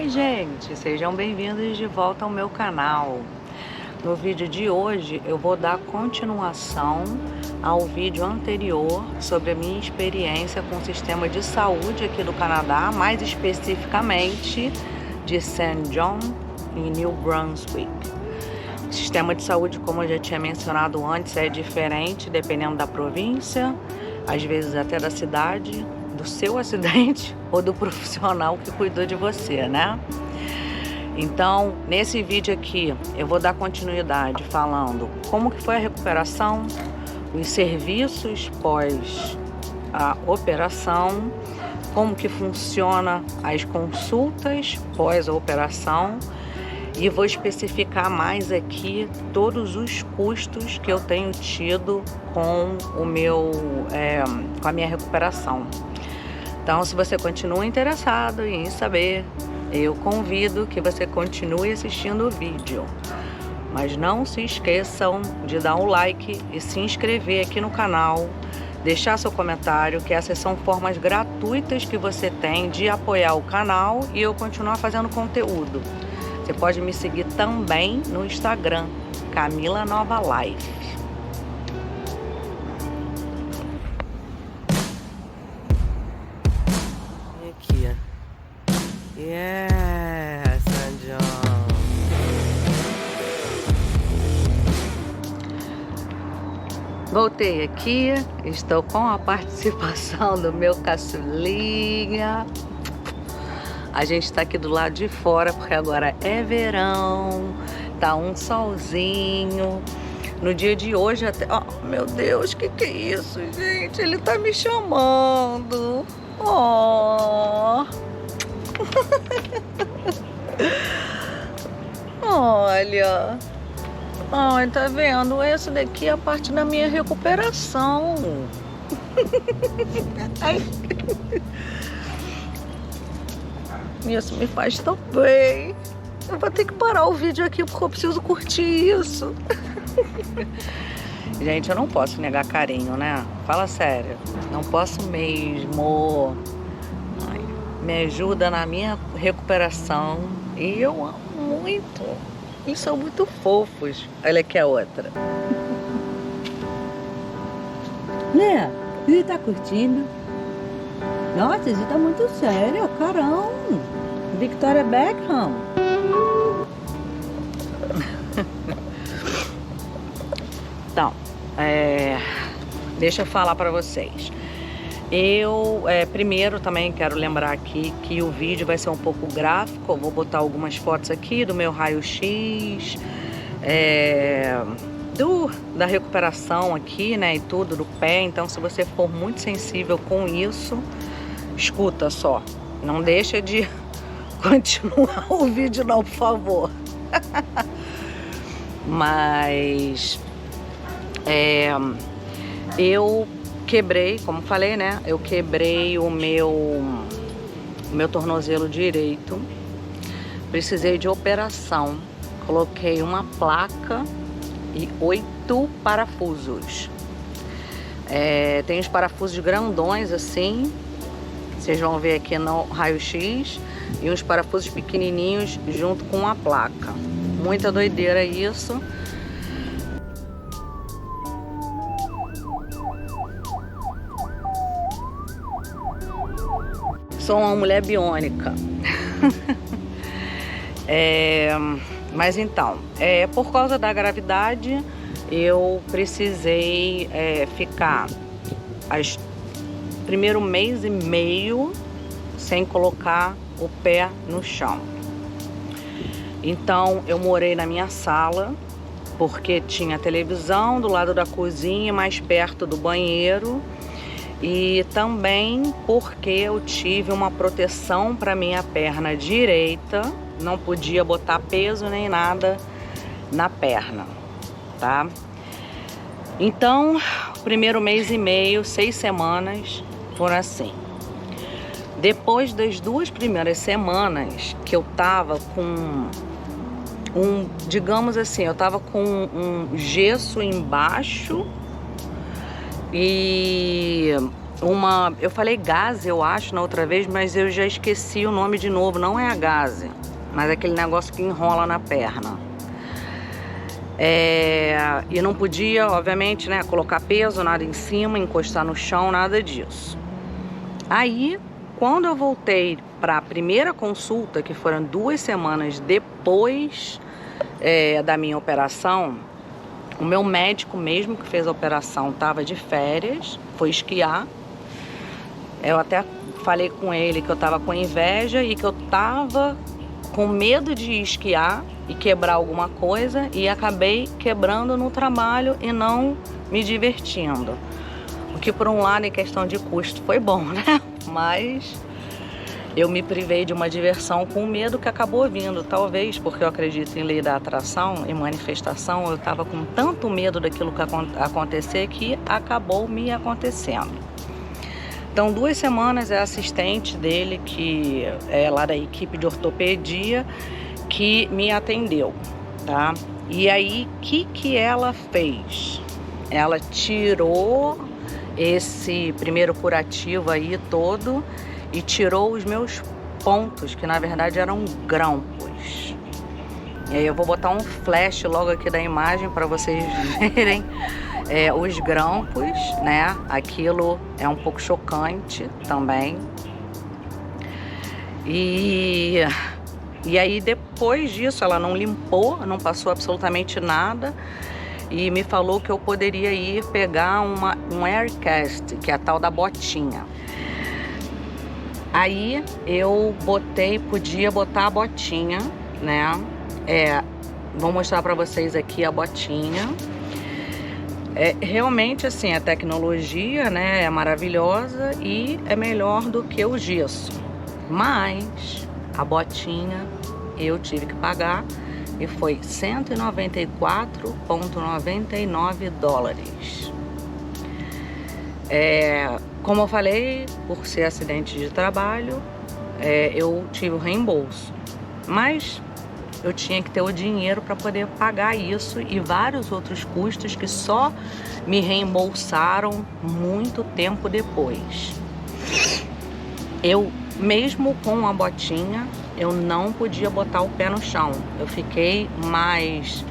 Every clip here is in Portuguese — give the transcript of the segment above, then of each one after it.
Oi gente, sejam bem-vindos de volta ao meu canal. No vídeo de hoje eu vou dar continuação ao vídeo anterior sobre a minha experiência com o sistema de saúde aqui do Canadá, mais especificamente de St. John, em New Brunswick. O sistema de saúde, como eu já tinha mencionado antes, é diferente dependendo da província, às vezes até da cidade, do seu acidente ou do profissional que cuidou de você, né? Então, nesse vídeo aqui, eu vou dar continuidade falando como que foi a recuperação, os serviços pós a operação, como que funciona as consultas pós a operação, e vou especificar mais aqui todos os custos que eu tenho tido com com a minha recuperação. Então, se você continua interessado em saber, eu convido que você continue assistindo o vídeo. Mas não se esqueçam de dar um like e se inscrever aqui no canal, deixar seu comentário, que essas são formas gratuitas que você tem de apoiar o canal e eu continuar fazendo conteúdo. Você pode me seguir também no Instagram, Camila Nova Life. Aqui, yes, St. John. Voltei aqui, estou com a participação do meu caçulinha. A gente está aqui do lado de fora porque agora é verão, tá um solzinho. No dia de hoje até... Oh, meu Deus, que é isso, gente? Ele tá me chamando. Oh. Olha. Ai, tá vendo? Essa daqui é a parte da minha recuperação. Ai. Isso me faz tão bem. Eu vou ter que parar o vídeo aqui porque eu preciso curtir isso. Gente, eu não posso negar carinho, né? Fala sério. Não posso mesmo. Ai, me ajuda na minha recuperação. E eu amo muito. Eles são muito fofos. Olha aqui a outra. Né? Ele tá curtindo? Nossa, ele tá muito sério, carão. Victoria Beckham. Então, deixa eu falar pra vocês. Eu, primeiro também quero lembrar aqui que o vídeo vai ser um pouco gráfico. Eu vou botar algumas fotos aqui do meu raio-x, da recuperação aqui, né, e tudo do pé. Então, se você for muito sensível com isso, escuta só. Não deixa de continuar o vídeo não, por favor. Mas eu quebrei, como falei, né? Eu quebrei o meu tornozelo direito. Precisei de operação. Coloquei uma placa e 8 parafusos. Tem os parafusos grandões assim. Vocês vão ver aqui no raio-x. E uns parafusos pequenininhos junto com a placa. Muita doideira isso. Sou uma mulher biônica. Mas então, por causa da gravidade, eu precisei ficar primeiro mês e meio sem colocar o pé no chão. Então eu morei na minha sala, porque tinha televisão do lado da cozinha, mais perto do banheiro, e também porque eu tive uma proteção para minha perna direita, não podia botar peso nem nada na perna, tá? Então, o primeiro mês e meio, 6 semanas, foram assim. Depois das 2 primeiras semanas que eu tava com digamos assim, eu tava com um gesso embaixo e Eu falei gase, eu acho, na outra vez, mas eu já esqueci o nome de novo. Não é a gase, mas é aquele negócio que enrola na perna. E não podia, obviamente, né, colocar peso, nada em cima, encostar no chão, nada disso. Aí, quando eu voltei para a primeira consulta, que foram 2 semanas depois da minha operação, o meu médico mesmo que fez a operação estava de férias, foi esquiar. Eu até falei com ele que eu tava com inveja e que eu tava com medo de esquiar e quebrar alguma coisa, e acabei quebrando no trabalho e não me divertindo. O que, por um lado, em questão de custo, foi bom, né? Mas eu me privei de uma diversão com medo que acabou vindo. Talvez porque eu acredito em lei da atração e manifestação, eu tava com tanto medo daquilo que acontecer que acabou me acontecendo. Então, 2 semanas é assistente dele, que é lá da equipe de ortopedia, que me atendeu, tá? E aí, o que ela fez? Ela tirou esse primeiro curativo aí todo e tirou os meus pontos, que na verdade eram grampos. E aí eu vou botar um flash logo aqui da imagem para vocês verem os grampos, né? Aquilo é um pouco chocante também. E aí depois disso ela não limpou, não passou absolutamente nada e me falou que eu poderia ir pegar um Aircast, que é a tal da botinha. Aí eu podia botar a botinha, né? Vou mostrar para vocês aqui a botinha. Realmente, assim, a tecnologia, né, é maravilhosa e é melhor do que o gesso. Mas a botinha eu tive que pagar e foi $194,99. Como eu falei, por ser acidente de trabalho, eu tive o reembolso. Mas eu tinha que ter o dinheiro para poder pagar isso e vários outros custos que só me reembolsaram muito tempo depois. Eu, mesmo com a botinha, eu não podia botar o pé no chão. Eu fiquei mais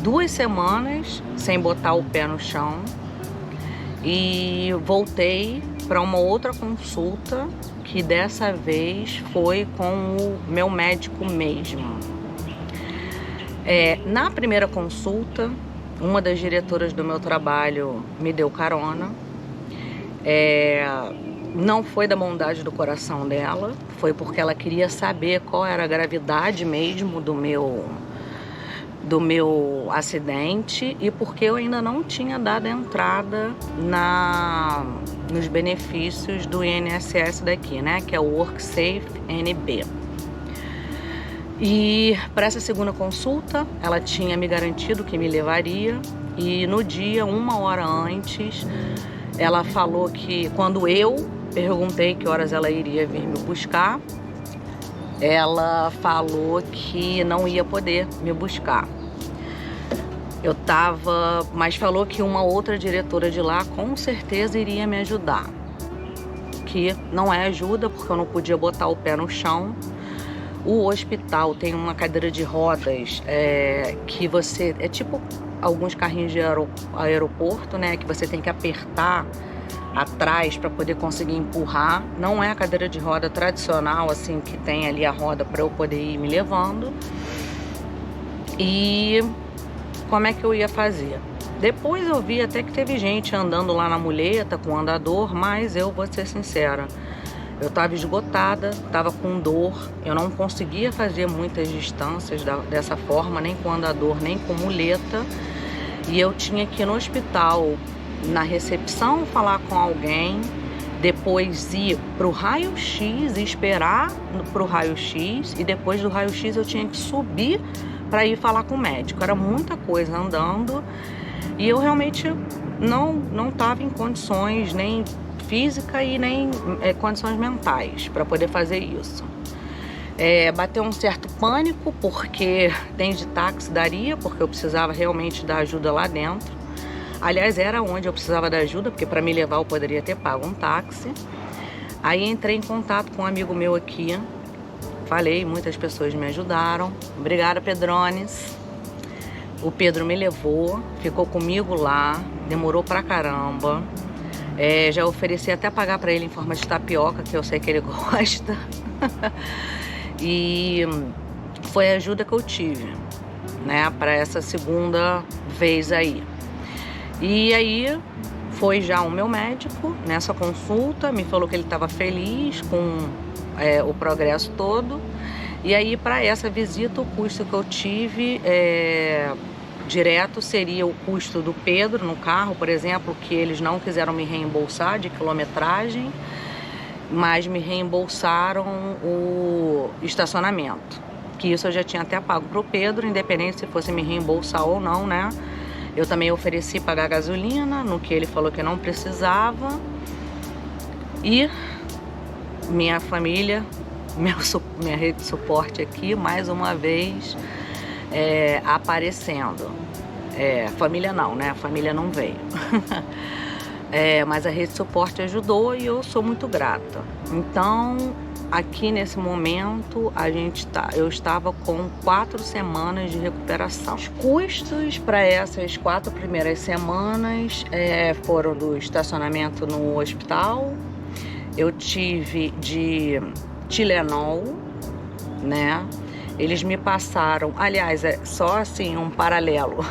2 semanas sem botar o pé no chão e voltei para uma outra consulta, que dessa vez foi com o meu médico mesmo. Na primeira consulta, uma das diretoras do meu trabalho me deu carona. Não foi da bondade do coração dela, foi porque ela queria saber qual era a gravidade mesmo do meu acidente e porque eu ainda não tinha dado entrada nos benefícios do INSS daqui, né? Que é o WorkSafe NB. E para essa segunda consulta, ela tinha me garantido que me levaria, e no dia, 1 hora antes, ela falou que, quando eu perguntei que horas ela iria vir me buscar, ela falou que não ia poder me buscar. Mas falou que uma outra diretora de lá com certeza iria me ajudar. Que não é ajuda, porque eu não podia botar o pé no chão. O hospital tem uma cadeira de rodas que você... É tipo alguns carrinhos de aeroporto, né? Que você tem que apertar atrás para poder conseguir empurrar. Não é a cadeira de roda tradicional, assim, que tem ali a roda para eu poder ir me levando. E como é que eu ia fazer? Depois eu vi até que teve gente andando lá na muleta com andador, mas eu vou ser sincera, eu estava esgotada, estava com dor, eu não conseguia fazer muitas distâncias dessa forma, nem com andador, nem com muleta. E eu tinha que ir no hospital, na recepção, falar com alguém, depois ir para o raio-x e esperar para o raio-x, e depois do raio-x eu tinha que subir para ir falar com o médico. Era muita coisa andando e eu realmente não estava em condições, nem física e nem condições mentais para poder fazer isso. Bateu um certo pânico, porque nem de táxi daria, porque eu precisava realmente da ajuda lá dentro. Aliás, era onde eu precisava da ajuda, porque para me levar eu poderia ter pago um táxi. Aí entrei em contato com um amigo meu aqui, falei, muitas pessoas me ajudaram. Obrigada, Pedrones. O Pedro me levou, ficou comigo lá, demorou pra caramba. Já ofereci até pagar pra ele em forma de tapioca, que eu sei que ele gosta. E foi a ajuda que eu tive, né, para essa segunda vez aí. E aí foi já o meu médico nessa consulta, me falou que ele estava feliz com o progresso todo. E aí para essa visita o custo que eu tive direto seria o custo do Pedro no carro, por exemplo, que eles não quiseram me reembolsar de quilometragem, mas me reembolsaram o estacionamento, que isso eu já tinha até pago pro Pedro, independente se fosse me reembolsar ou não, né? Eu também ofereci pagar gasolina, no que ele falou que não precisava. E minha família, minha rede de suporte aqui, mais uma vez, aparecendo. Família não, né? A família não veio. Mas a rede de suporte ajudou e eu sou muito grata. Então, aqui nesse momento, eu estava com 4 semanas de recuperação. Os custos para essas 4 primeiras semanas foram do estacionamento no hospital. Eu tive de Tilenol, né? Eles me passaram, aliás, só assim um paralelo.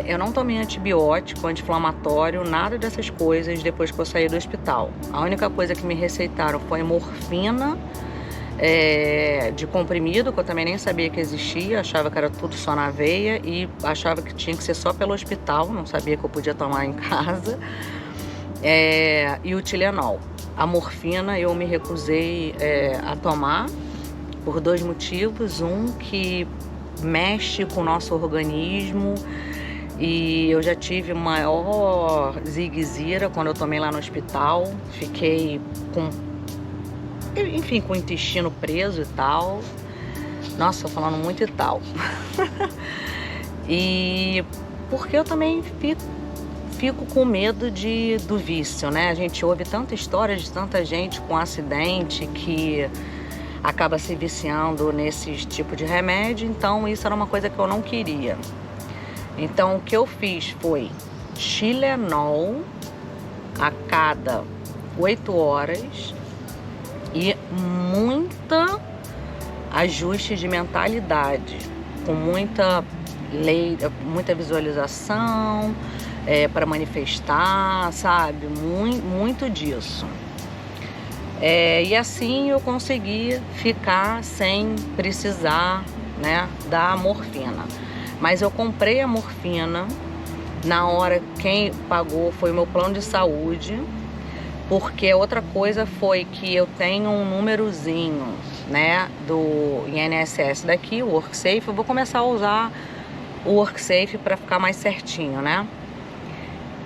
Eu não tomei antibiótico, anti-inflamatório, nada dessas coisas depois que eu saí do hospital. A única coisa que me receitaram foi morfina de comprimido, que eu também nem sabia que existia, achava que era tudo só na veia e achava que tinha que ser só pelo hospital, não sabia que eu podia tomar em casa. E o Tilenol. A morfina eu me recusei a tomar por 2 motivos. Um, que mexe com o nosso organismo, e eu já tive maior zigue-zira quando eu tomei lá no hospital. Fiquei com o intestino preso e tal. Nossa, tô falando muito e tal. E porque eu também fico com medo do vício, né? A gente ouve tanta história de tanta gente com acidente que acaba se viciando nesse tipo de remédio. Então isso era uma coisa que eu não queria. Então o que eu fiz foi Tilenol a cada 8 horas e muita ajuste de mentalidade, com muita visualização para manifestar, sabe? Muito disso. E assim eu consegui ficar sem precisar, né, da morfina. Mas eu comprei a morfina, na hora quem pagou foi o meu plano de saúde, porque outra coisa foi que eu tenho um númerozinho, né, do INSS daqui, o WorkSafe. Eu vou começar a usar o WorkSafe para ficar mais certinho, né?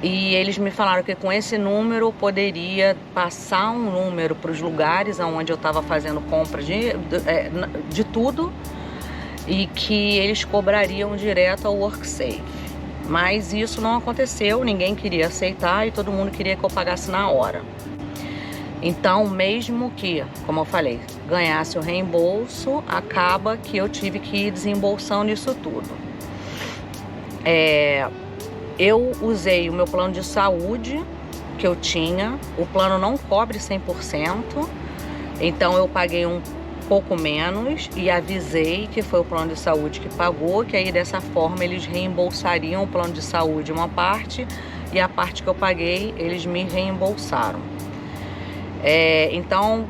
E eles me falaram que com esse número eu poderia passar um número para os lugares onde eu estava fazendo compra de tudo, e que eles cobrariam direto ao WorkSafe. Mas isso não aconteceu, ninguém queria aceitar e todo mundo queria que eu pagasse na hora. Então, mesmo que, como eu falei, ganhasse o reembolso, acaba que eu tive que ir desembolsando isso tudo. Eu usei o meu plano de saúde que eu tinha. O plano não cobre 100%, então eu paguei um pouco menos e avisei que foi o plano de saúde que pagou, que aí dessa forma eles reembolsariam o plano de saúde uma parte e a parte que eu paguei eles me reembolsaram. Então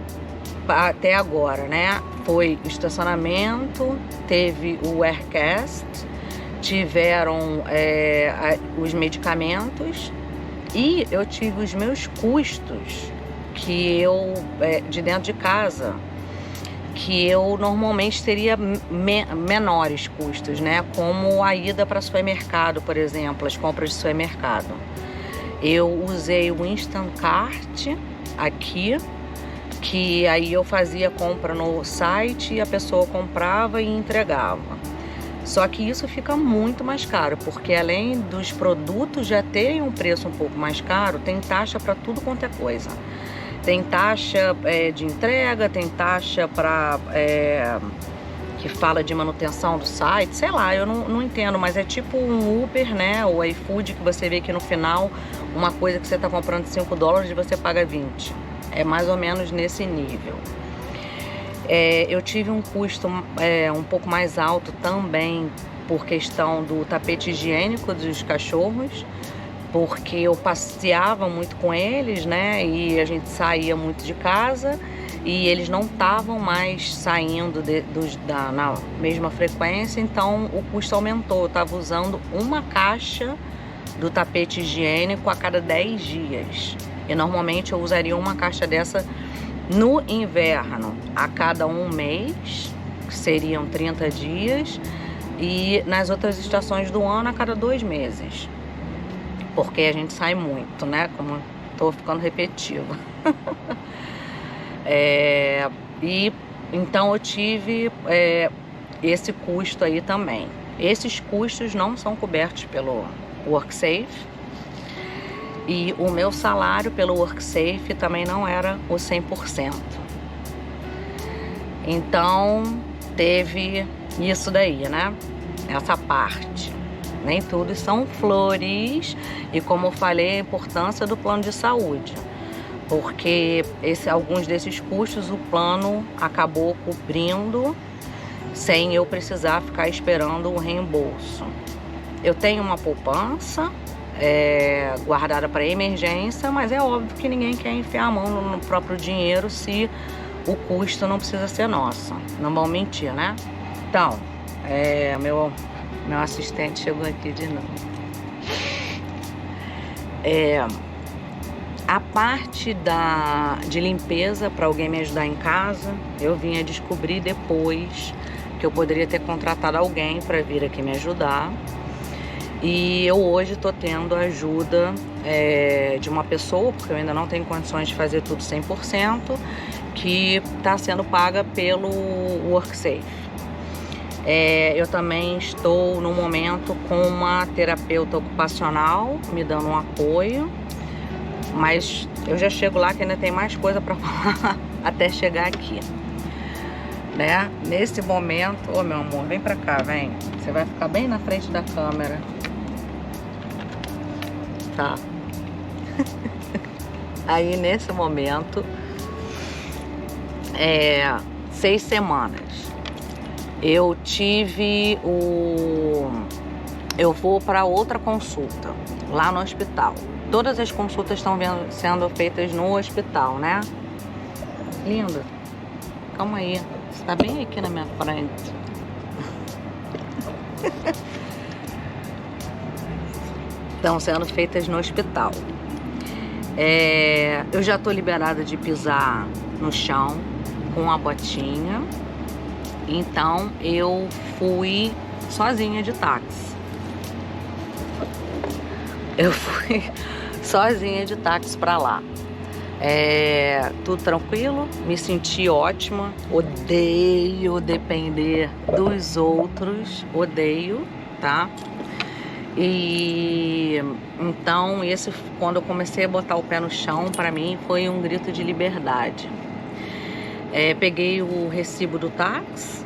até agora, né, foi estacionamento, teve o Aircast, tiveram os medicamentos e eu tive os meus custos que eu de dentro de casa, que eu normalmente teria menores custos, né? Como a ida para supermercado, por exemplo, as compras de supermercado. Eu usei o Instacart aqui, que aí eu fazia compra no site e a pessoa comprava e entregava. Só que isso fica muito mais caro, porque além dos produtos já terem um preço um pouco mais caro, tem taxa para tudo quanto é coisa. Tem taxa de entrega, tem taxa para que fala de manutenção do site, sei lá, eu não entendo, mas é tipo um Uber, né? O iFood, que você vê que no final uma coisa que você está comprando $5 e você paga 20. É mais ou menos nesse nível. Eu tive um custo um pouco mais alto também por questão do tapete higiênico dos cachorros, porque eu passeava muito com eles, né? E a gente saía muito de casa e eles não estavam mais saindo na mesma frequência, então o custo aumentou. Eu estava usando uma caixa do tapete higiênico a cada 10 dias. E normalmente eu usaria uma caixa dessa no inverno a cada um mês, que seriam 30 dias, e nas outras estações do ano a cada 2 meses. Porque a gente sai muito, né? Como tô ficando repetitiva. E então eu tive esse custo aí também. Esses custos não são cobertos pelo WorkSafe. E o meu salário pelo WorkSafe também não era o 100%. Então, teve isso daí, né? Essa parte. Nem tudo são flores. E como eu falei, a importância do plano de saúde. Porque alguns desses custos o plano acabou cobrindo sem eu precisar ficar esperando o reembolso. Eu tenho uma poupança guardada para emergência, mas é óbvio que ninguém quer enfiar a mão no próprio dinheiro se o custo não precisa ser nosso. Não vão mentir, né? Então, meu assistente chegou aqui de novo. A parte de limpeza para alguém me ajudar em casa, eu vim a descobrir depois que eu poderia ter contratado alguém para vir aqui me ajudar. E eu hoje estou tendo a ajuda de uma pessoa, porque eu ainda não tenho condições de fazer tudo 100%, que está sendo paga pelo WorkSafe. Eu também estou no momento com uma terapeuta ocupacional me dando um apoio, mas eu já chego lá que ainda tem mais coisa para falar até chegar aqui, né? Nesse momento, ô meu amor, vem pra cá, vem. Você vai ficar bem na frente da câmera. Tá. Aí nesse momento 6 semanas eu vou para outra consulta lá no hospital. Todas as consultas estão sendo feitas no hospital, né? Linda, calma aí, você tá bem aqui na minha frente. Estão sendo feitas no hospital. Eu já tô liberada de pisar no chão com a botinha. Então eu fui sozinha de táxi. Eu fui sozinha de táxi pra lá. Tudo tranquilo, me senti ótima. Odeio depender dos outros, odeio, tá? E então quando eu comecei a botar o pé no chão, para mim foi um grito de liberdade. Peguei o recibo do táxi.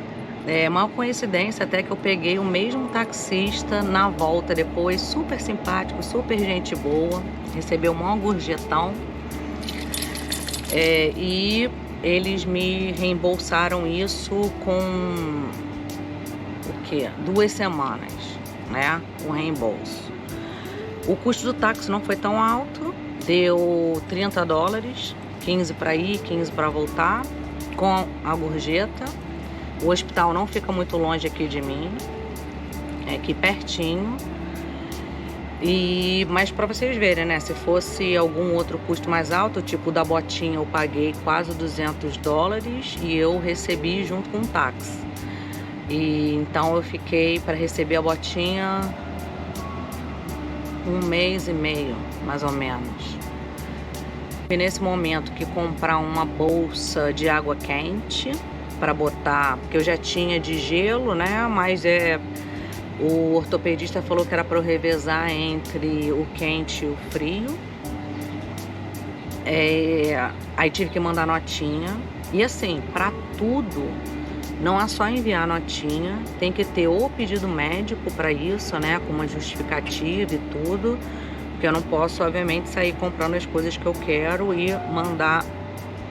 Uma coincidência até que eu peguei o mesmo taxista na volta depois, super simpático, super gente boa, recebeu um maior gorjetão. E eles me reembolsaram isso com o quê? 2 semanas, né? O reembolso. O custo do táxi não foi tão alto, deu $30, 15 para ir, 15 para voltar, com a gorjeta. O hospital não fica muito longe aqui de mim, é aqui pertinho. Mas para vocês verem, né? Se fosse algum outro custo mais alto, tipo da botinha, eu paguei quase $200 e eu recebi junto com o táxi. E então eu fiquei para receber a botinha 1 mês e meio, mais ou menos. E nesse momento que comprar uma bolsa de água quente para botar, porque eu já tinha de gelo, né? Mas O ortopedista falou que era para eu revezar entre o quente e o frio. Aí tive que mandar notinha. E assim, para tudo, não é só enviar notinha, tem que ter o pedido médico para isso, né? Com uma justificativa e tudo. Porque eu não posso, obviamente, sair comprando as coisas que eu quero e mandar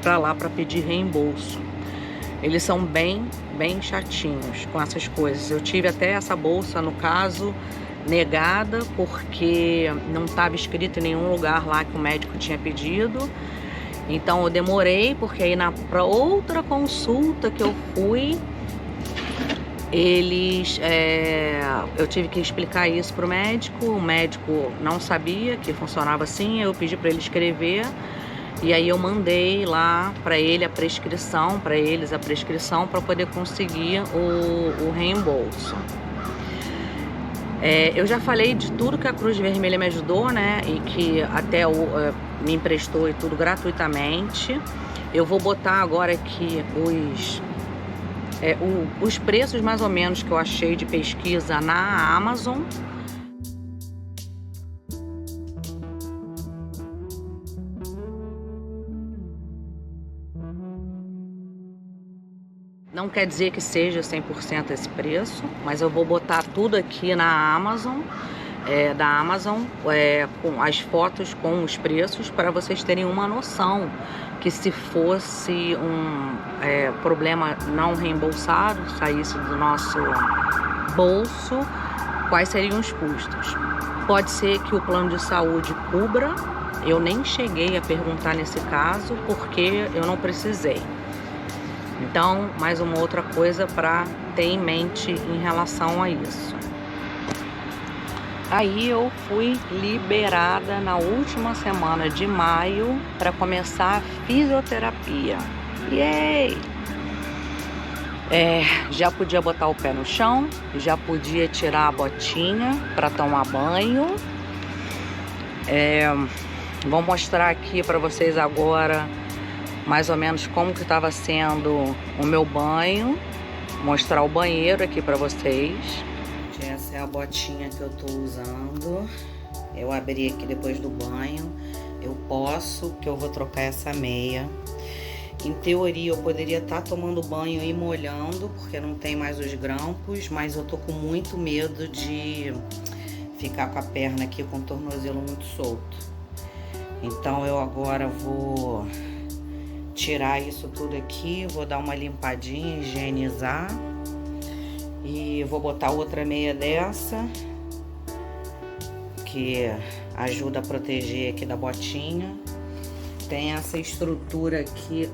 para lá para pedir reembolso. Eles são bem chatinhos com essas coisas. Eu tive até essa bolsa, no caso, negada, porque não estava escrito em nenhum lugar lá que o médico tinha pedido. Então eu demorei, porque aí para outra consulta que eu fui, eu tive que explicar isso pro médico. O médico não sabia que funcionava assim, eu pedi para ele escrever. E aí eu mandei lá para ele a prescrição, para eles a prescrição, para poder conseguir o reembolso. Eu já falei de tudo que a Cruz Vermelha me ajudou, né? E que até me emprestou e tudo gratuitamente. Eu vou botar agora aqui os preços mais ou menos que eu achei de pesquisa na Amazon. Não quer dizer que seja 100% esse preço, mas eu vou botar tudo aqui na Amazon, da Amazon, com as fotos com os preços, para vocês terem uma noção que se fosse um problema não reembolsado, saísse do nosso bolso, quais seriam os custos. Pode ser que o plano de saúde cubra, eu nem cheguei a perguntar nesse caso, porque eu não precisei. Então, mais uma outra coisa para ter em mente em relação a isso. Aí eu fui liberada na última semana de maio para começar a fisioterapia. Yay! Já podia botar o pé no chão, já podia tirar a botinha para tomar banho. Vou mostrar aqui para vocês agora mais ou menos como que estava sendo o meu banho. Mostrar o banheiro aqui para vocês. Essa é a botinha que eu tô usando. Eu abri aqui depois do banho. Eu posso, que eu vou trocar essa meia. Em teoria eu poderia estar tomando banho e molhando, porque não tem mais os grampos, mas eu tô com muito medo de ficar com a perna aqui com o tornozelo muito solto. Então eu agora vou tirar isso tudo aqui, vou dar uma limpadinha, higienizar. E vou botar outra meia dessa, que ajuda a proteger aqui da botinha. Tem essa estrutura aqui,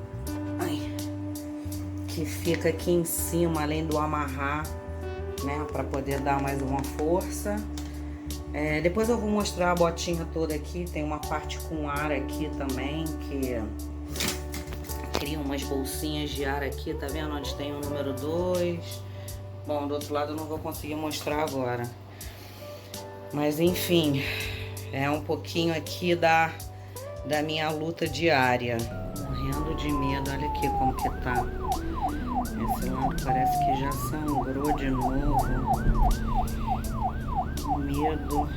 que fica aqui em cima, além do amarrar, né, para poder dar mais uma força. Depois eu vou mostrar a botinha toda aqui. Tem uma parte com ar aqui também, que cria umas bolsinhas de ar aqui, tá vendo? Onde tem o número 2. Bom, do outro lado eu não vou conseguir mostrar agora. Mas enfim, é um pouquinho aqui da minha luta diária. Morrendo de medo, olha aqui como que tá. Esse lado parece que já sangrou de novo. Medo.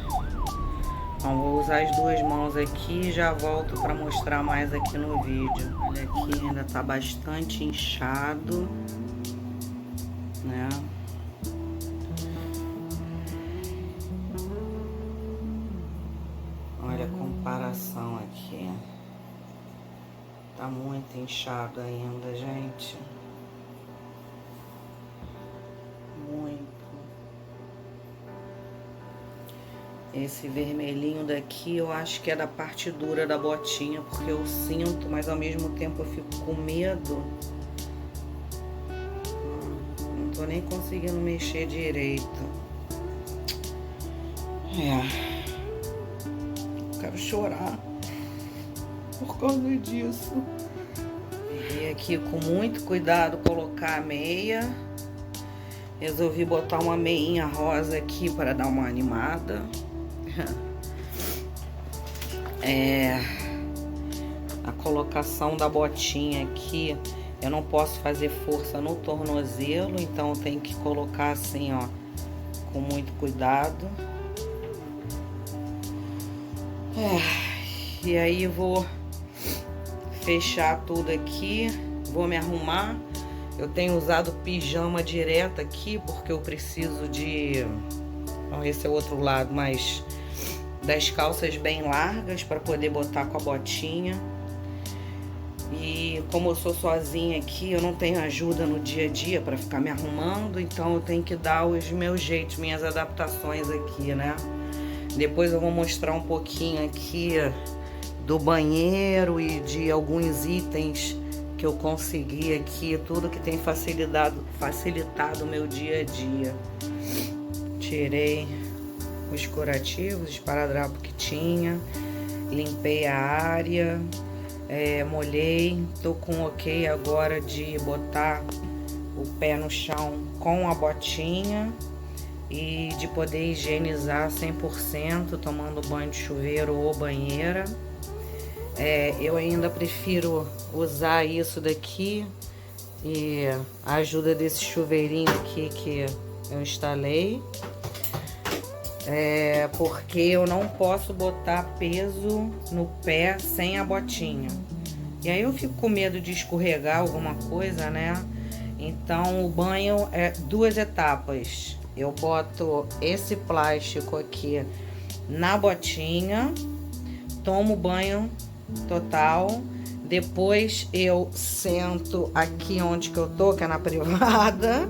Bom, vou usar as duas mãos aqui e já volto para mostrar mais aqui no vídeo. Olha aqui, ainda tá bastante inchado, né? Olha a comparação aqui. Tá muito inchado ainda, gente. Muito. Esse vermelhinho daqui eu acho que é da parte dura da botinha, porque eu sinto, mas ao mesmo tempo eu fico com medo. Não tô nem conseguindo mexer direito. Quero chorar por causa disso. Peguei aqui com muito cuidado colocar a meia. Resolvi botar uma meinha rosa aqui para dar uma animada. A colocação da botinha aqui, eu não posso fazer força no tornozelo, então eu tenho que colocar assim, ó, com muito cuidado. E aí eu vou fechar tudo aqui, vou me arrumar. Eu tenho usado pijama direto aqui porque eu preciso de... Então esse é o outro lado, mas das calças bem largas para poder botar com a botinha. E como eu sou sozinha aqui, eu não tenho ajuda no dia a dia para ficar me arrumando, então eu tenho que dar os meus jeitos, minhas adaptações aqui, né? Depois eu vou mostrar um pouquinho aqui do banheiro e de alguns itens que eu consegui aqui, tudo que tem facilitado o meu dia a dia. Tirei os curativos, os esparadrapos que tinha, limpei a área, molhei, tô com ok agora de botar o pé no chão com a botinha e de poder higienizar 100%, tomando banho de chuveiro ou banheira. Eu ainda prefiro usar isso daqui e a ajuda desse chuveirinho aqui que eu instalei, porque eu não posso botar peso no pé sem a botinha. E aí eu fico com medo de escorregar alguma coisa, né? Então o banho é 2 etapas. Eu boto esse plástico aqui na botinha, tomo banho total, depois eu sento aqui onde que eu tô, que é na privada,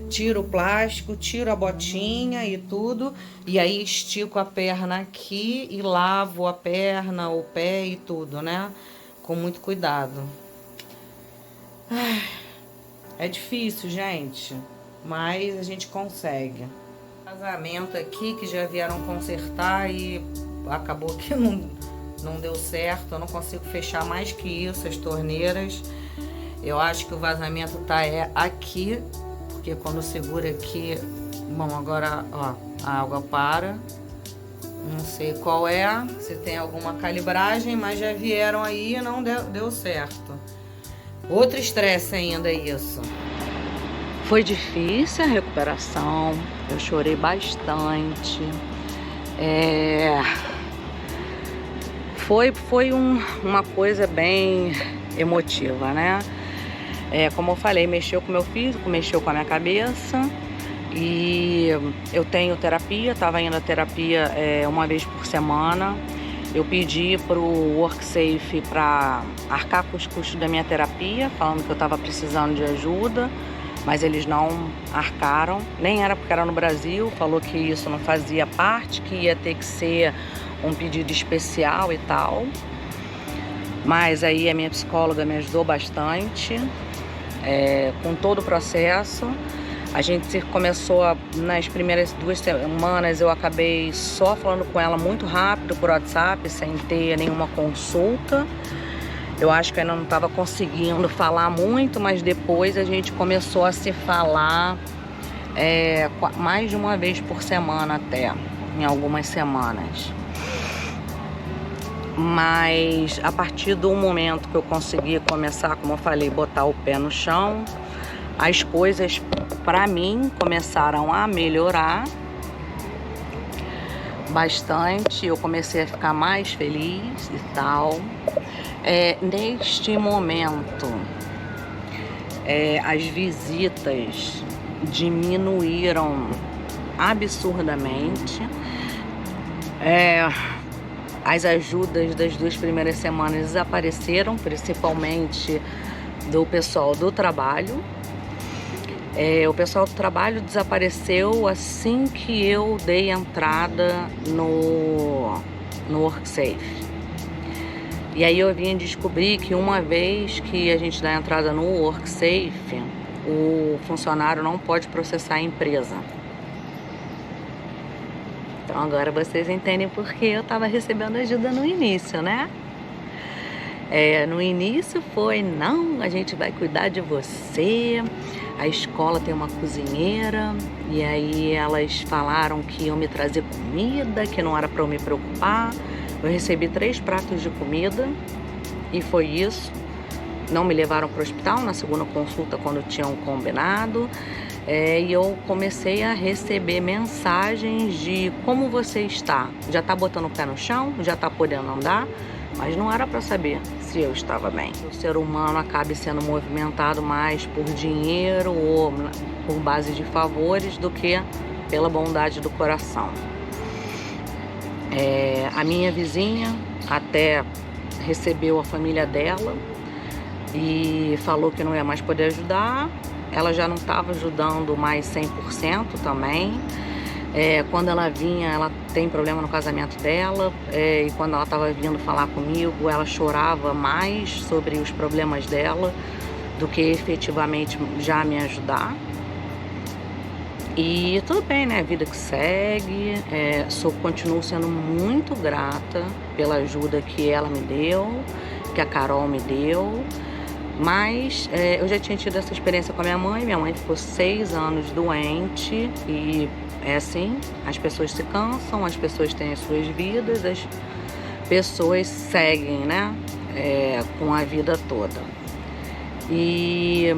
tiro o plástico, tiro a botinha e tudo, e aí estico a perna aqui e lavo a perna, o pé e tudo, né? Com muito cuidado. É difícil, gente, mas a gente consegue. Casamento aqui que já vieram consertar e acabou que não deu certo. Eu não consigo fechar mais que isso as torneiras. Eu acho que o vazamento tá aqui, porque quando segura aqui, bom, agora ó, a água para. Não sei qual se tem alguma calibragem, mas já vieram aí e não deu certo. Outro estresse ainda isso. Foi difícil a recuperação, eu chorei bastante. Foi uma coisa bem emotiva, né? Como eu falei, mexeu com o meu físico, mexeu com a minha cabeça. E eu tenho terapia, estava indo à terapia uma vez por semana. Eu pedi para o WorkSafe para arcar com os custos da minha terapia, falando que eu estava precisando de ajuda, mas eles não arcaram. Nem era porque era no Brasil, falou que isso não fazia parte, que ia ter que ser um pedido especial e tal. Mas aí a minha psicóloga me ajudou bastante com todo o processo. A gente começou nas primeiras 2 semanas, eu acabei só falando com ela muito rápido por WhatsApp, sem ter nenhuma consulta. Eu acho que ainda não estava conseguindo falar muito, mas depois a gente começou a se falar mais de uma vez por semana até, em algumas semanas. Mas a partir do momento que eu consegui começar, como eu falei, botar o pé no chão, as coisas para mim começaram a melhorar bastante. Eu comecei a ficar mais feliz e tal. Neste momento, as visitas diminuíram absurdamente. As ajudas das 2 primeiras semanas desapareceram, principalmente do pessoal do trabalho. O pessoal do trabalho desapareceu assim que eu dei entrada no WorkSafe. E aí eu vim descobrir que uma vez que a gente dá entrada no WorkSafe, o funcionário não pode processar a empresa. Então agora vocês entendem por que eu estava recebendo ajuda no início, né? No início foi, não, a gente vai cuidar de você. A escola tem uma cozinheira e aí elas falaram que iam me trazer comida, que não era para eu me preocupar. Eu recebi 3 pratos de comida e foi isso. Não me levaram para o hospital na segunda consulta quando tinham combinado. E eu comecei a receber mensagens de como você está. Já tá botando o pé no chão? Já tá podendo andar? Mas não era para saber se eu estava bem. O ser humano acaba sendo movimentado mais por dinheiro ou por base de favores do que pela bondade do coração. A minha vizinha até recebeu a família dela e falou que não ia mais poder ajudar. Ela já não estava ajudando mais 100% também. Quando ela vinha, ela tem problema no casamento dela, e quando ela estava vindo falar comigo, ela chorava mais sobre os problemas dela do que efetivamente já me ajudar. E tudo bem, né? A vida que segue. Continuo sendo muito grata pela ajuda que ela me deu, que a Carol me deu. Mas eu já tinha tido essa experiência com a minha mãe. Minha mãe ficou 6 anos doente e é assim, as pessoas se cansam, as pessoas têm as suas vidas, as pessoas seguem, né? Com a vida toda. E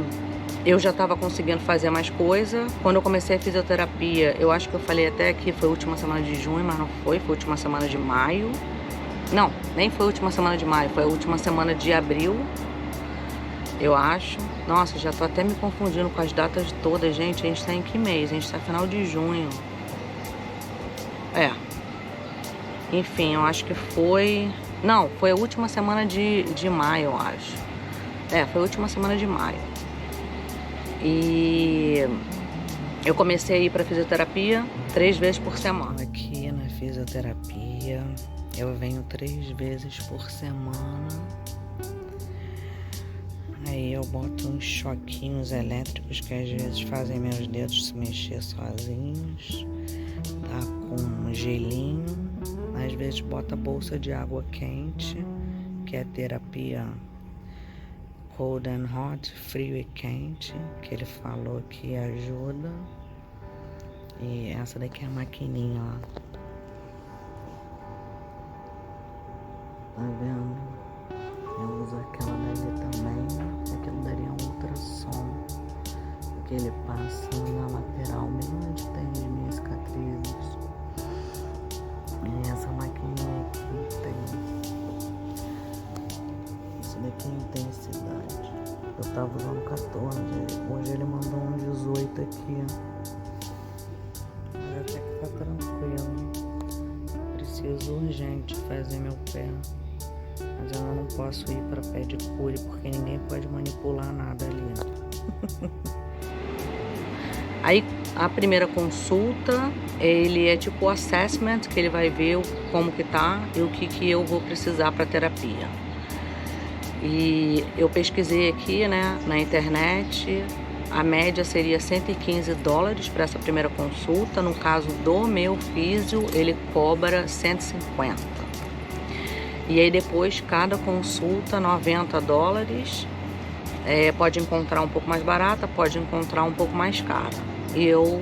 eu já estava conseguindo fazer mais coisa. Quando eu comecei a fisioterapia, eu acho que eu falei até que foi a última semana de junho, mas não foi, foi a última semana de maio. Não, nem foi a última semana de maio, foi a última semana de abril, eu acho. Nossa, já tô até me confundindo com as datas todas, gente. A gente tá em que mês? A gente tá final de junho. Enfim, eu acho que foi... Não, foi a última semana de maio, eu acho. Foi a última semana de maio. E eu comecei a ir pra fisioterapia 3 vezes por semana. Aqui na fisioterapia, eu venho 3 vezes por semana. Aí eu boto uns choquinhos elétricos que às vezes fazem meus dedos se mexer sozinhos. Tá com gelinho. Às vezes bota bolsa de água quente, que é terapia cold and hot, frio e quente, que ele falou que ajuda. E essa daqui é a maquininha, ó. Tá vendo? Eu uso aquela dali também. Aquilo daria um ultrassom que ele passa na lateral, bem onde tem as minhas cicatrizes. E essa maquininha aqui tem... Isso daqui é intensidade. Eu tava usando 14, hoje ele mandou um 18 aqui. Mas até que tá tranquilo. Preciso urgente fazer meu pé. Mas eu não posso ir para pedicure porque ninguém pode manipular nada ali. Aí a primeira consulta, ele é tipo o assessment, que ele vai ver como que tá e o que eu vou precisar para terapia. E eu pesquisei aqui, né, na internet, a média seria $115 para essa primeira consulta. No caso do meu físio, ele cobra 150. E aí depois, cada consulta, $90. Pode encontrar um pouco mais barata, pode encontrar um pouco mais cara. E eu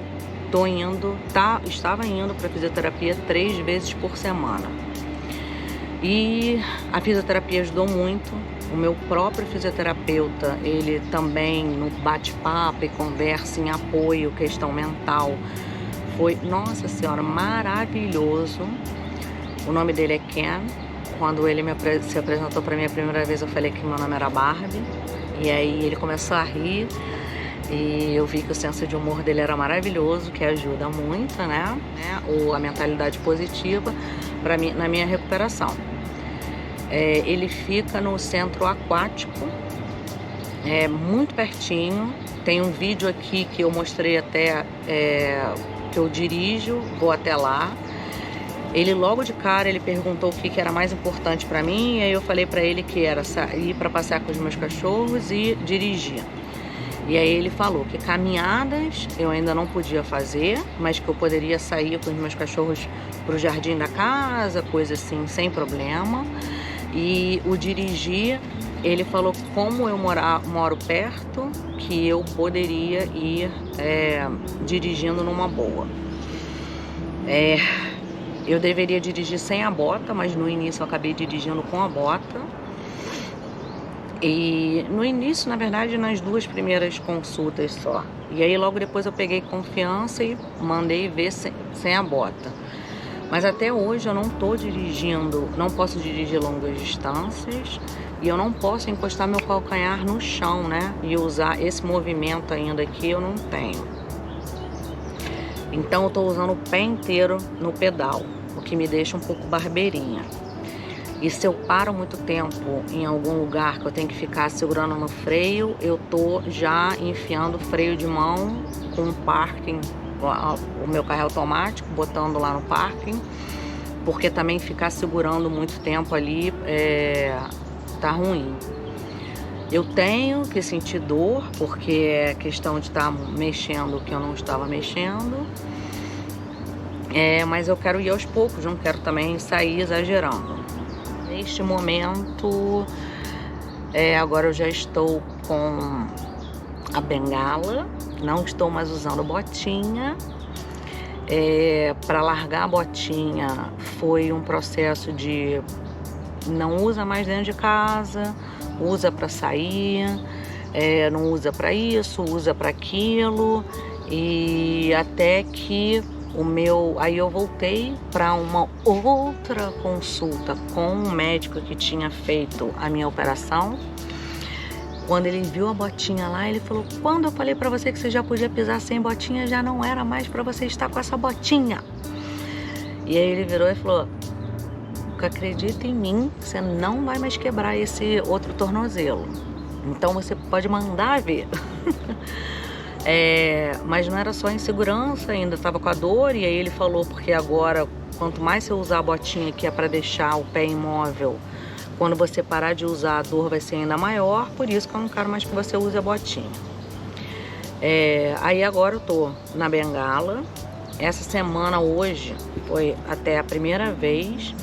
estava indo para fisioterapia 3 vezes por semana. E a fisioterapia ajudou muito. O meu próprio fisioterapeuta, ele também no bate-papo e conversa em apoio, questão mental, foi, nossa senhora, maravilhoso. O nome dele é Ken. Quando ele se apresentou para mim a primeira vez, eu falei que meu nome era Barbie. E aí ele começou a rir. E eu vi que o senso de humor dele era maravilhoso, que ajuda muito, né? A mentalidade positiva para mim, na minha recuperação. Ele fica no centro aquático, muito pertinho. Tem um vídeo aqui que eu mostrei até, que eu dirijo, vou até lá. Ele logo de cara, ele perguntou o que era mais importante para mim, e aí eu falei para ele que era sair para passear com os meus cachorros e dirigir. E aí ele falou que caminhadas eu ainda não podia fazer, mas que eu poderia sair com os meus cachorros para o jardim da casa, coisa assim, sem problema. E o dirigir, ele falou como eu moro perto, que eu poderia ir dirigindo numa boa. Eu deveria dirigir sem a bota, mas no início eu acabei dirigindo com a bota. E no início, na verdade, nas 2 primeiras consultas só. E aí logo depois eu peguei confiança e mandei ver sem a bota. Mas até hoje eu não tô dirigindo, não posso dirigir longas distâncias e eu não posso encostar meu calcanhar no chão, né? E usar esse movimento ainda aqui eu não tenho. Então eu tô usando o pé inteiro no pedal, o que me deixa um pouco barbeirinha. E se eu paro muito tempo em algum lugar que eu tenho que ficar segurando no freio, eu tô já enfiando o freio de mão com o parking, o meu carro é automático, botando lá no parking, porque também ficar segurando muito tempo ali tá ruim. Eu tenho que sentir dor, porque é questão de estar mexendo o que eu não estava mexendo. Mas eu quero ir aos poucos, não quero também sair exagerando. Neste momento, agora eu já estou com a bengala, não estou mais usando botinha. Para largar a botinha foi um processo de não usa mais dentro de casa, usa para sair, não usa para isso, usa para aquilo, e até que aí eu voltei para uma outra consulta com um médico que tinha feito a minha operação. Quando ele viu a botinha lá, ele falou: quando eu falei para você que você já podia pisar sem botinha, já não era mais para você estar com essa botinha. E aí ele virou e falou: acredita em mim, você não vai mais quebrar esse outro tornozelo, então você pode mandar ver. Mas não era só insegurança, ainda estava com a dor. E aí ele falou: porque agora, quanto mais você usar a botinha, que é para deixar o pé imóvel, quando você parar de usar, a dor vai ser ainda maior, por isso que eu não quero mais que você use a botinha. Aí agora eu tô na bengala. Essa semana, hoje, foi até a primeira vez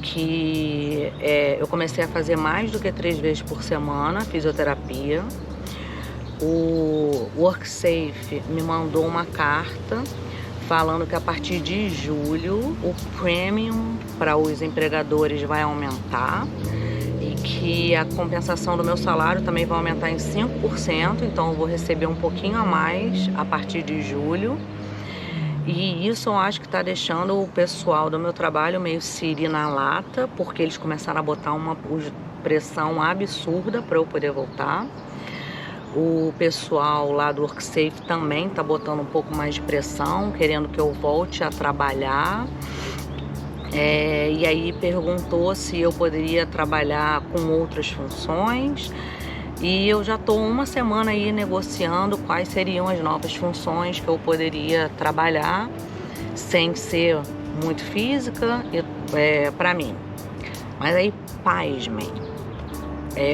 que eu comecei a fazer mais do que 3 vezes por semana fisioterapia. O WorkSafe me mandou uma carta falando que a partir de julho o premium para os empregadores vai aumentar e que a compensação do meu salário também vai aumentar em 5%, então eu vou receber um pouquinho a mais a partir de julho. E isso eu acho que está deixando o pessoal do meu trabalho meio siri na lata, porque eles começaram a botar uma pressão absurda para eu poder voltar. O pessoal lá do WorkSafe também está botando um pouco mais de pressão, querendo que eu volte a trabalhar. E aí perguntou se eu poderia trabalhar com outras funções. E eu já estou uma semana aí negociando quais seriam as novas funções que eu poderia trabalhar sem ser muito física para mim. Mas aí, pasmem.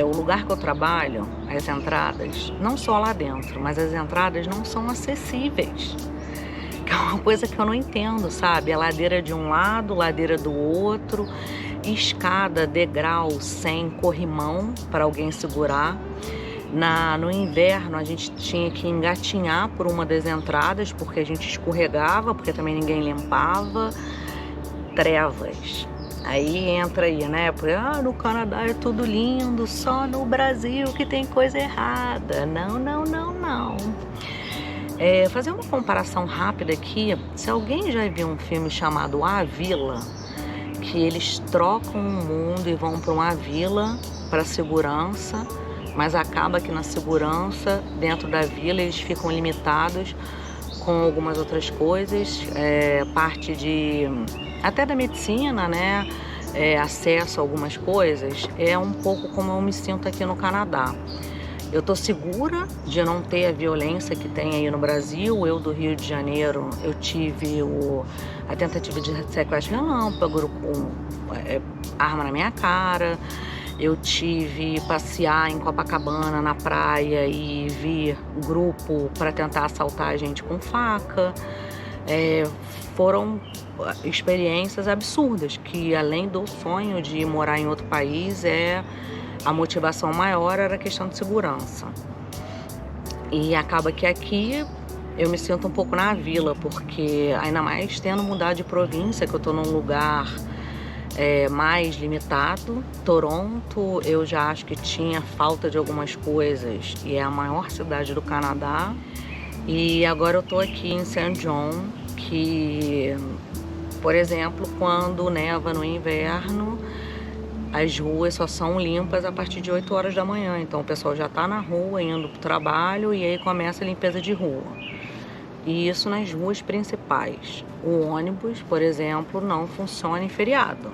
O lugar que eu trabalho, as entradas, não só lá dentro, mas as entradas não são acessíveis. Que é uma coisa que eu não entendo, sabe? É ladeira de um lado, ladeira do outro, escada, degrau sem corrimão para alguém segurar. No inverno a gente tinha que engatinhar por uma das entradas porque a gente escorregava, porque também ninguém limpava. Trevas. Aí entra aí, né? Porque no Canadá é tudo lindo, só no Brasil que tem coisa errada. Não, não, não, não. Fazer uma comparação rápida aqui. Se alguém já viu um filme chamado A Vila, que eles trocam o mundo e vão para uma vila para segurança, mas acaba que na segurança, dentro da vila, eles ficam limitados com algumas outras coisas, parte de até da medicina, né? Acesso a algumas coisas. É um pouco como eu me sinto aqui no Canadá. Eu tô segura de não ter a violência que tem aí no Brasil. Eu do Rio de Janeiro, eu tive a tentativa de sequestro relâmpago com arma na minha cara. Eu tive passear em Copacabana na praia e vi grupo para tentar assaltar a gente com faca. Foram experiências absurdas, que além do sonho de morar em outro país, a motivação maior era a questão de segurança. E acaba que aqui eu me sinto um pouco na vila, porque ainda mais tendo mudado de província, que eu tô num lugar mais limitado. Toronto eu já acho que tinha falta de algumas coisas e é a maior cidade do Canadá. E agora eu tô aqui em St. John, que, por exemplo, quando neva no inverno, as ruas só são limpas a partir de 8 horas da manhã. Então o pessoal já tá na rua, indo pro trabalho, e aí começa a limpeza de rua. E isso nas ruas principais. O ônibus, por exemplo, não funciona em feriado.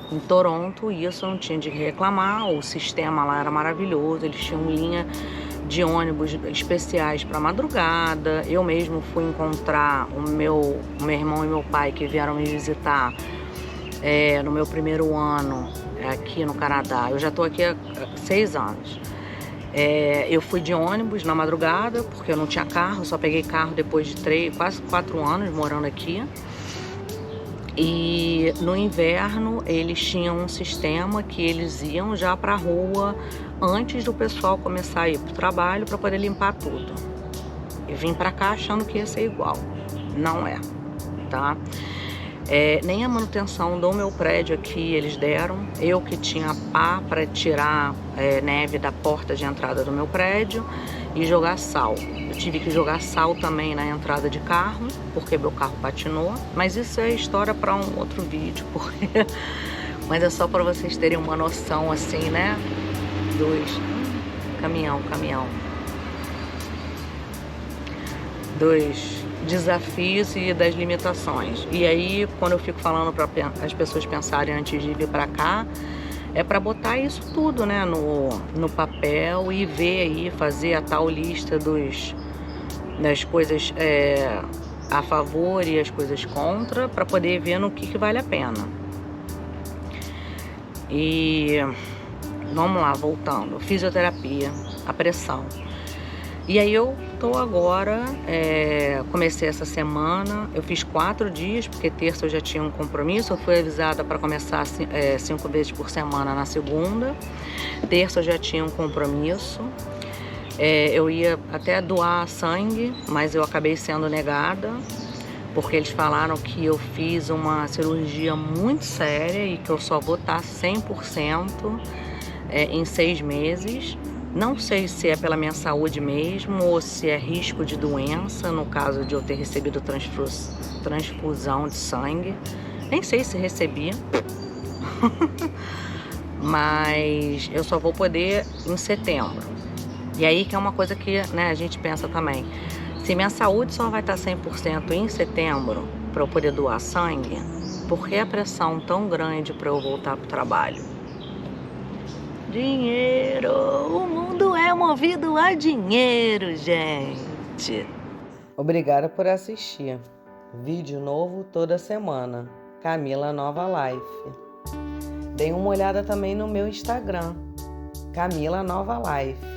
Em Toronto, isso não tinha de reclamar, o sistema lá era maravilhoso, eles tinham linha de ônibus especiais para madrugada. Eu mesmo fui encontrar o meu irmão e meu pai, que vieram me visitar no meu primeiro ano aqui no Canadá. Eu já estou aqui há 6 anos. Eu fui de ônibus na madrugada, porque eu não tinha carro, só peguei carro depois de quase 4 anos morando aqui. E no inverno eles tinham um sistema que eles iam já para a rua antes do pessoal começar a ir para o trabalho para poder limpar tudo. E vim para cá achando que ia ser igual. Não é, tá? Nem a manutenção do meu prédio aqui eles deram. Eu que tinha pá para tirar neve da porta de entrada do meu prédio e jogar sal. Eu tive que jogar sal também na entrada de carro, porque meu carro patinou. Mas isso é história para um outro vídeo, porque... Mas é só para vocês terem uma noção assim, né? Caminhão. Dos desafios e das limitações. E aí, quando eu fico falando para as pessoas pensarem antes de vir para cá, é para botar isso tudo, né, no papel e ver aí, fazer a tal lista das coisas a favor e as coisas contra, para poder ver no que vale a pena. E vamos lá, voltando. Fisioterapia, a pressão. E aí eu tô agora, comecei essa semana, eu fiz 4 dias, porque terça eu já tinha um compromisso, eu fui avisada para começar 5 vezes por semana na segunda, terça eu já tinha um compromisso, eu ia até doar sangue, mas eu acabei sendo negada, porque eles falaram que eu fiz uma cirurgia muito séria e que eu só vou estar 100% em 6 meses. Não sei se é pela minha saúde mesmo ou se é risco de doença, no caso de eu ter recebido transfusão de sangue. Nem sei se recebi, mas eu só vou poder em setembro. E aí que é uma coisa que, né, a gente pensa também. Se minha saúde só vai estar 100% em setembro para eu poder doar sangue, por que a pressão tão grande para eu voltar para o trabalho? Dinheiro! O mundo é movido a dinheiro, gente! Obrigada por assistir. Vídeo novo toda semana. Camila Nova Life. Dê uma olhada também no meu Instagram, Camila Nova Life.